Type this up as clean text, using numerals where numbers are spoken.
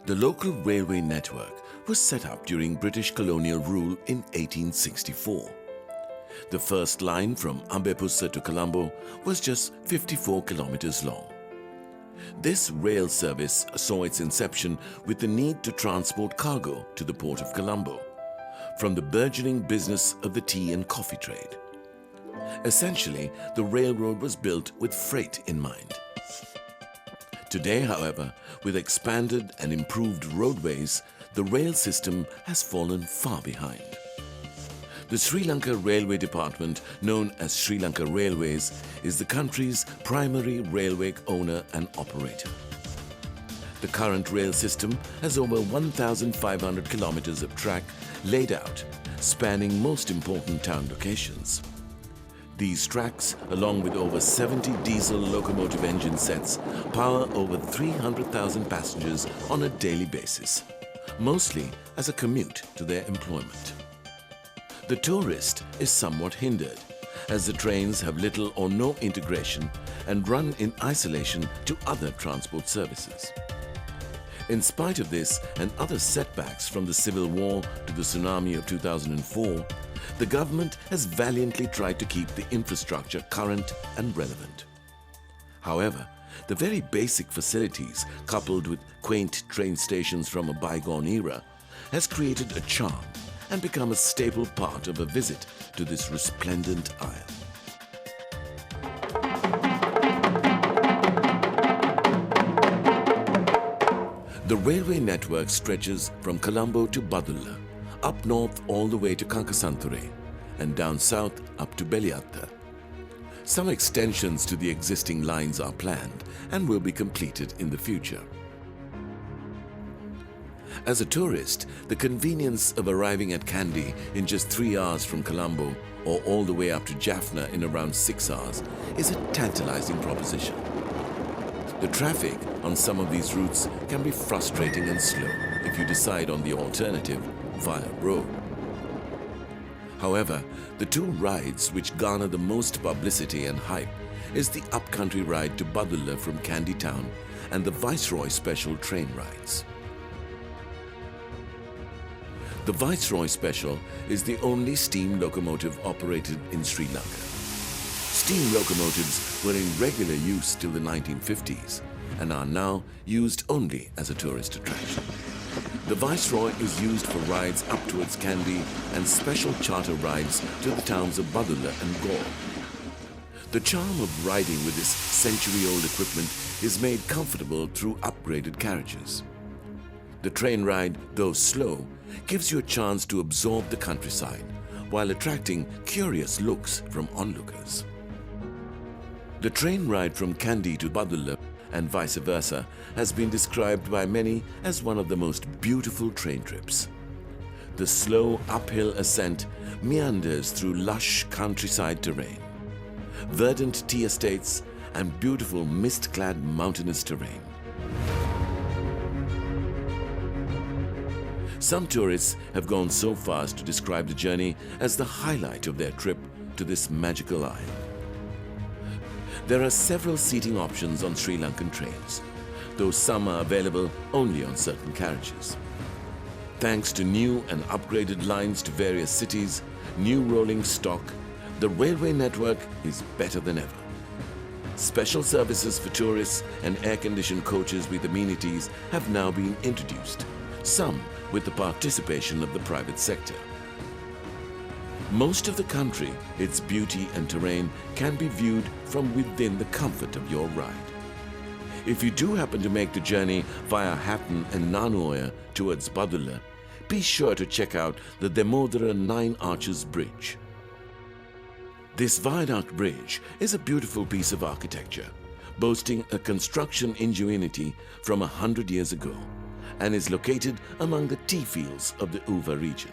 The local railway network was set up during British colonial rule in 1864. The first line from Ambepussa to Colombo was just 54 kilometers long. This rail service saw its inception with the need to transport cargo to the port of Colombo from the burgeoning business of the tea and coffee trade. Essentially, the railroad was built with freight in mind. Today, however, with expanded and improved roadways, the rail system has fallen far behind. The Sri Lanka Railway Department, known as Sri Lanka Railways, is the country's primary railway owner and operator. The current rail system has over 1,500 kilometers of track laid out, spanning most important town locations. These tracks, along with over 70 diesel locomotive engine sets, power over 300,000 passengers on a daily basis, mostly as a commute to their employment. The tourist is somewhat hindered, as the trains have little or no integration and run in isolation to other transport services. In spite of this and other setbacks from the Civil War to the tsunami of 2004, the government has valiantly tried to keep the infrastructure current and relevant. However, the very basic facilities, coupled with quaint train stations from a bygone era, has created a charm and become a staple part of a visit to this resplendent isle. The railway network stretches from Colombo to Badulla, up north all the way to Kankasanture, and down south up to Beliatta. Some extensions to the existing lines are planned and will be completed in the future. As a tourist, the convenience of arriving at Kandy in just 3 hours from Colombo or all the way up to Jaffna in around 6 hours is a tantalizing proposition. The traffic on some of these routes can be frustrating and slow if you decide on the alternative via road. However, the two rides which garner the most publicity and hype is the upcountry ride to Badulla from Kandy town and the Viceroy special train rides. The Viceroy Special is the only steam locomotive operated in Sri Lanka. Steam locomotives were in regular use till the 1950s and are now used only as a tourist attraction. The Viceroy is used for rides up towards Kandy and special charter rides to the towns of Badulla and Gore. The charm of riding with this century-old equipment is made comfortable through upgraded carriages. The train ride, though slow, gives you a chance to absorb the countryside while attracting curious looks from onlookers. The train ride from Kandy to Badulla and vice versa has been described by many as one of the most beautiful train trips. The slow uphill ascent meanders through lush countryside terrain, verdant tea estates and beautiful mist-clad mountainous terrain. Some tourists have gone so far as to describe the journey as the highlight of their trip to this magical isle. There are several seating options on Sri Lankan trains, though some are available only on certain carriages. Thanks to new and upgraded lines to various cities, new rolling stock, the railway network is better than ever. Special services for tourists and air-conditioned coaches with amenities have now been introduced, some with the participation of the private sector. Most of the country, its beauty and terrain can be viewed from within the comfort of your ride. If you do happen to make the journey via Hatton and Nanuoya towards Badulla, be sure to check out the Demodara 9 Arches Bridge. This viaduct bridge is a beautiful piece of architecture, boasting a construction ingenuity from 100 years ago, and is located among the tea fields of the Uva region.